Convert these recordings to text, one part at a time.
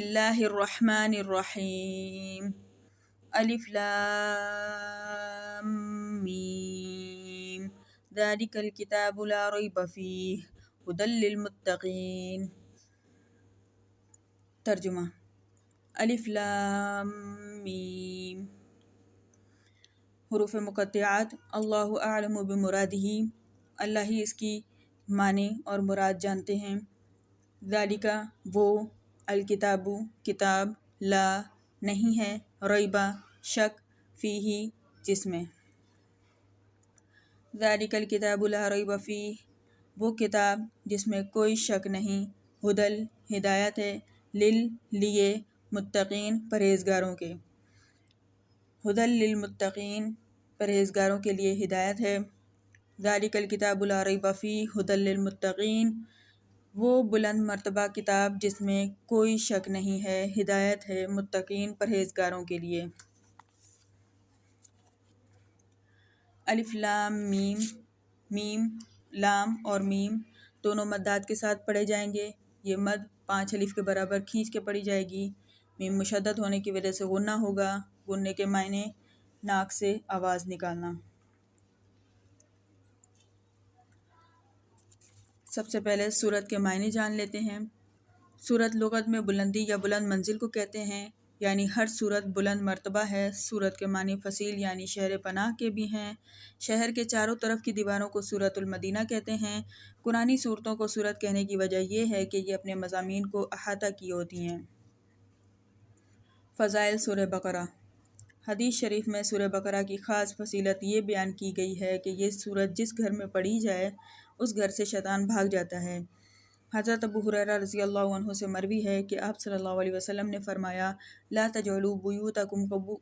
اللہ الرحمن الرحیم الف لام میم ذالک الکتاب لا ریب فیہ ھدی للمتقین۔ ترجمہ: الف لام میم حروف مقطعات۔ اللہ اعلم بمرادہ، اللہ ہی اس کی معنی اور مراد جانتے ہیں۔ ذالک وہ، الکتاب کتاب، لا نہیں ہے، ریب شک، فیہ جس میں۔ ذالک الکتاب لا ریب فیہ وہ کتاب جس میں کوئی شک نہیں، ھدی ہدایت ہے، لیے متقین پرہیزگاروں کے۔ ھدی للمتقین پرہیزگاروں کے لیے ہدایت ہے۔ ذالک الکتاب لا ریب فیہ ھدی للمتقین وہ بلند مرتبہ کتاب جس میں کوئی شک نہیں ہے، ہدایت ہے متقین پرہیزگاروں کے لیے۔ الف لام میم میم، لام اور میم دونوں مدات کے ساتھ پڑھے جائیں گے۔ یہ مد 5 الف کے برابر کھینچ کے پڑھی جائے گی۔ میم مشدد ہونے کی وجہ سے غنہ ہوگا۔ غنے کے معنی ناک سے آواز نکالنا۔ سب سے پہلے سورت کے معنی جان لیتے ہیں۔ سورت لغت میں بلندی یا بلند منزل کو کہتے ہیں، یعنی ہر سورت بلند مرتبہ ہے۔ سورت کے معنی فصیل یعنی شہر پناہ کے بھی ہیں۔ شہر کے چاروں طرف کی دیواروں کو سورۃ المدینہ کہتے ہیں۔ قرآنی سورتوں کو سورت کہنے کی وجہ یہ ہے کہ یہ اپنے مضامین کو احاطہ کیے ہوتی ہیں۔ فضائل سورہ بقرہ۔ حدیث شریف میں سورہ بقرہ کی خاص فضیلت یہ بیان کی گئی ہے کہ یہ سورت جس گھر میں پڑھی جائے اس گھر سے شیطان بھاگ جاتا ہے۔ حضرت ابو ہریرہ رضی اللہ عنہ سے مروی ہے کہ آپ صلی اللہ علیہ وسلم نے فرمایا: لا تجعلوا بیوتکم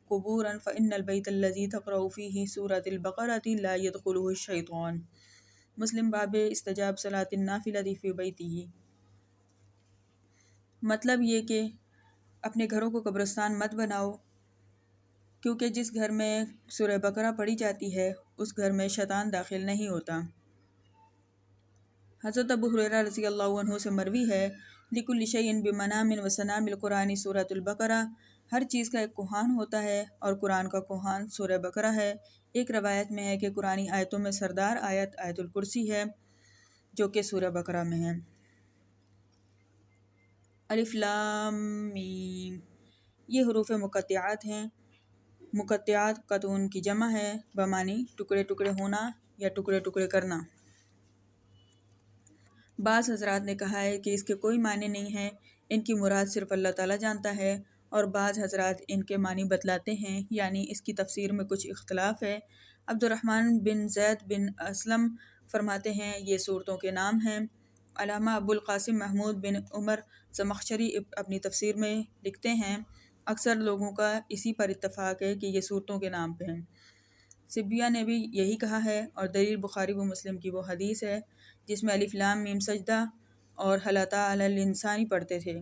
قبورا فإن البیت الذی تقرأ فیہ سورۃ البقرۃ لا يدخلہ الشیطان۔ مسلم باب استحباب صلاۃ النافلۃ فی بیتہ۔ مطلب یہ کہ اپنے گھروں کو قبرستان مت بناؤ، کیونکہ جس گھر میں سورہ بقرہ پڑھی جاتی ہے اس گھر میں شیطان داخل نہیں ہوتا۔ حضرت ابو ہریرہ رضی اللہ عنہ سے مروی ہے: لکل شیء بمنام وسنام القرآن سورۃ البقرہ۔ ہر چیز کا ایک کوہان ہوتا ہے اور قرآن کا کوہان سورہ بقرہ ہے۔ ایک روایت میں ہے کہ قرآنی آیتوں میں سردار آیت آیت الکرسی ہے جو کہ سورہ بقرہ میں ہے۔ الف لام میم یہ حروف مقطعات ہیں۔ مقطعات قطعون کی جمع ہے بمعنی ٹکڑے ٹکڑے ہونا یا ٹکڑے ٹکڑے کرنا۔ بعض حضرات نے کہا ہے کہ اس کے کوئی معنی نہیں ہے، ان کی مراد صرف اللہ تعالیٰ جانتا ہے، اور بعض حضرات ان کے معنی بتلاتے ہیں، یعنی اس کی تفسیر میں کچھ اختلاف ہے۔ عبد الرحمن بن زید بن اسلم فرماتے ہیں یہ سورتوں کے نام ہیں۔ علامہ ابو القاسم محمود بن عمر زمخشری اپنی تفسیر میں لکھتے ہیں اکثر لوگوں کا اسی پر اتفاق ہے کہ یہ سورتوں کے نام ہیں۔ سبیہ نے بھی یہی کہا ہے، اور دلیل بخاری و مسلم کی وہ حدیث ہے جس میں الف لام میم سجدہ اور هل اتى علی الانسان پڑھتے تھے۔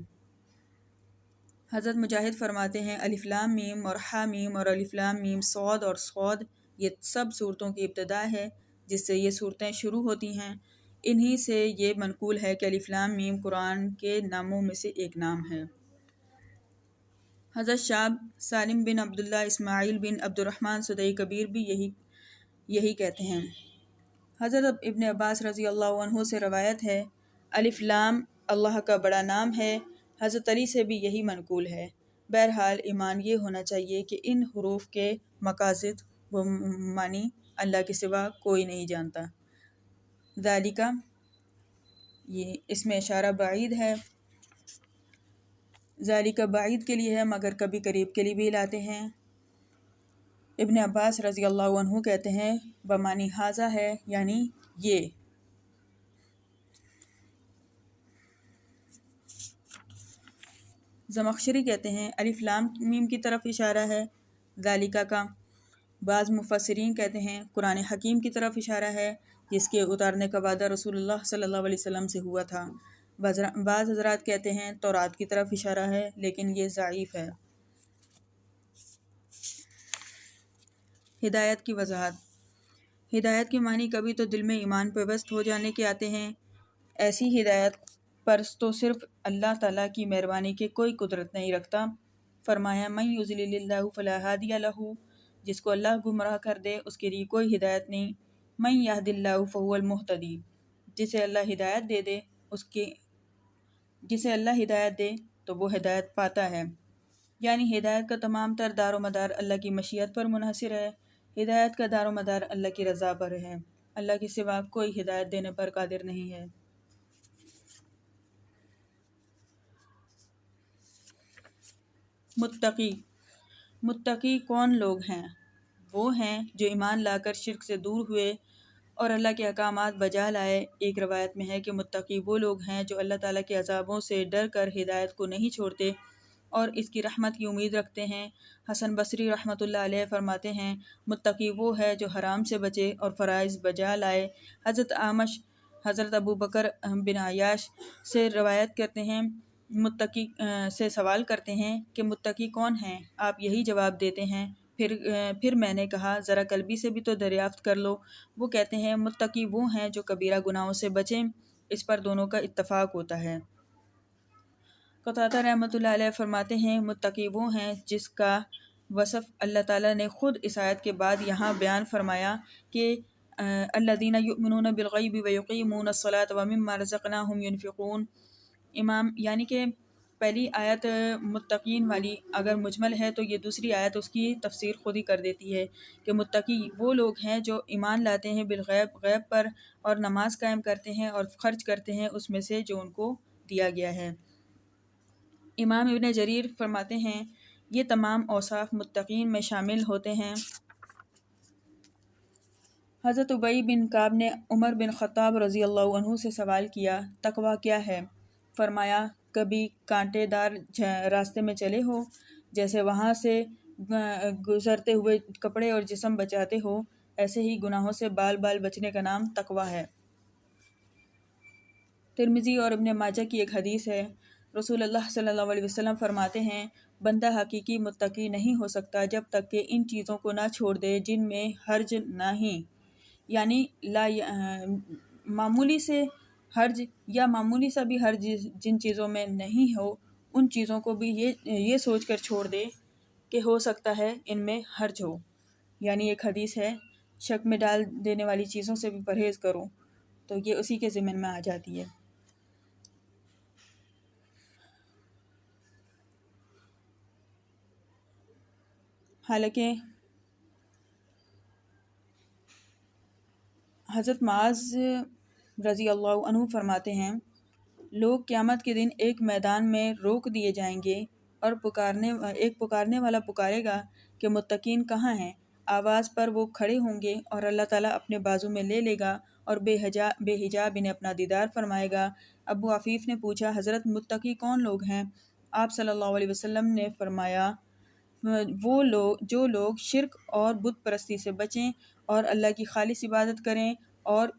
حضرت مجاہد فرماتے ہیں الف لام میم اور حا میم اور الف لام میم صاد اور صاد یہ سب سورتوں کی ابتدا ہے جس سے یہ سورتیں شروع ہوتی ہیں۔ انہی سے یہ منقول ہے کہ الف لام میم قرآن کے ناموں میں سے ایک نام ہے۔ حضرت شاب سالم بن عبداللہ اسماعیل بن عبد الرحمن سدئی کبیر بھی یہی کہتے ہیں۔ حضرت ابن عباس رضی اللہ عنہ سے روایت ہے الف لام اللہ کا بڑا نام ہے۔ حضرت علی سے بھی یہی منقول ہے۔ بہرحال ایمان یہ ہونا چاہیے کہ ان حروف کے مقاصد و معنی اللہ کے سوا کوئی نہیں جانتا۔ ذالک یہ اس میں اشارہ بعید ہے۔ ذالک بعید کے لیے ہے مگر کبھی قریب کے لیے بھی لاتے ہیں۔ ابن عباس رضی اللہ عنہ کہتے ہیں بمعنی ھذا ہے، یعنی یہ۔ زمخشری کہتے ہیں الف لام میم کی طرف اشارہ ہے ذالک کا۔ بعض مفسرین کہتے ہیں قرآن حکیم کی طرف اشارہ ہے جس کے اتارنے کا وعدہ رسول اللہ صلی اللہ علیہ وسلم سے ہوا تھا۔ بعض حضرات کہتے ہیں تورات کی طرف اشارہ ہے لیکن یہ ضعیف ہے۔ ہدایت کی وضاحت۔ ہدایت کے معنی کبھی تو دل میں ایمان پیوست ہو جانے کے آتے ہیں۔ ایسی ہدایت پر تو صرف اللہ تعالیٰ کی مہربانی کے کوئی قدرت نہیں رکھتا۔ فرمایا من یضلل اللہ فلا ہادی لہ، جس کو اللہ گمراہ کر دے اس کے لیے کوئی ہدایت نہیں۔ من یہد اللہ فہو المہتدی، جسے اللہ ہدایت دے دے جسے اللہ ہدایت دے تو وہ ہدایت پاتا ہے۔ یعنی ہدایت کا تمام تر دار و مدار اللہ کی مشیت پر منحصر ہے، ہدایت کا دار و مدار اللہ کی رضا پر ہے، اللہ کے سوا کوئی ہدایت دینے پر قادر نہیں ہے۔ متقی کون لوگ ہیں؟ وہ ہیں جو ایمان لا کر شرک سے دور ہوئے اور اللہ کے احکامات بجا لائے۔ ایک روایت میں ہے کہ متقی وہ لوگ ہیں جو اللہ تعالیٰ کے عذابوں سے ڈر کر ہدایت کو نہیں چھوڑتے اور اس کی رحمت کی امید رکھتے ہیں۔ حسن بصری رحمۃ اللہ علیہ فرماتے ہیں متقی وہ ہے جو حرام سے بچے اور فرائض بجا لائے۔ حضرت اعمش حضرت ابو بکر بن عیاش سے روایت کرتے ہیں متقی سے سوال کرتے ہیں کہ متقی کون ہیں؟ آپ یہی جواب دیتے ہیں۔ پھر میں نے کہا ذرا قلبی سے بھی تو دریافت کر لو۔ وہ کہتے ہیں متقی وہ ہیں جو کبیرہ گناہوں سے بچیں۔ اس پر دونوں کا اتفاق ہوتا ہے۔ قتادہ رحمۃ اللہ علیہ فرماتے ہیں متقی وہ ہیں جس کا وصف اللہ تعالیٰ نے خود اس آیت کے بعد یہاں بیان فرمایا کہ الذین یؤمنون بالغیب ویقیمون الصلاۃ ومما رزقناہم ینفقون۔ یعنی کہ پہلی آیت متقین والی اگر مجمل ہے تو یہ دوسری آیت اس کی تفسیر خود ہی کر دیتی ہے کہ متقی وہ لوگ ہیں جو ایمان لاتے ہیں غیب پر اور نماز قائم کرتے ہیں اور خرچ کرتے ہیں اس میں سے جو ان کو دیا گیا ہے۔ امام ابن جریر فرماتے ہیں یہ تمام اوصاف متقین میں شامل ہوتے ہیں۔ حضرت ابی بن کعب نے عمر بن خطاب رضی اللہ عنہ سے سوال کیا تقویٰ کیا ہے؟ فرمایا کبھی کانٹے دار راستے میں چلے ہو، جیسے وہاں سے گزرتے ہوئے کپڑے اور جسم بچاتے ہو، ایسے ہی گناہوں سے بال بچنے کا نام تقویٰ ہے۔ ترمذی اور ابن ماجہ کی ایک حدیث ہے، رسول اللہ صلی اللہ علیہ وسلم فرماتے ہیں بندہ حقیقی متقی نہیں ہو سکتا جب تک کہ ان چیزوں کو نہ چھوڑ دے جن میں حرج نہیں، یعنی معمولی سے حرج یا معمولی سا بھی حرج جن چیزوں میں نہیں ہو ان چیزوں کو بھی یہ سوچ کر چھوڑ دے کہ ہو سکتا ہے ان میں حرج ہو۔ یعنی ایک حدیث ہے شک میں ڈال دینے والی چیزوں سے بھی پرہیز کرو، تو یہ اسی کے ضمن میں آ جاتی ہے۔ حالانکہ حضرت معاذ رضی اللہ عنہ فرماتے ہیں لوگ قیامت کے دن ایک میدان میں روک دیے جائیں گے اور ایک پکارنے والا پکارے گا کہ متقین کہاں ہیں؟ آواز پر وہ کھڑے ہوں گے اور اللہ تعالیٰ اپنے بازو میں لے گا اور بے حجاب انہیں اپنا دیدار فرمائے گا۔ ابو عفیف نے پوچھا حضرت متقی کون لوگ ہیں؟ آپ صلی اللہ علیہ وسلم نے فرمایا جو لوگ شرک اور بت پرستی سے بچیں اور اللہ کی خالص عبادت کریں اور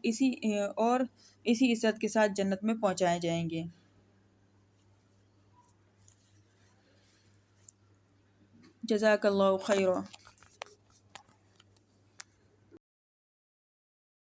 اسی عزت کے ساتھ جنت میں پہنچائے جائیں گے۔ جزاک اللہ خیرا۔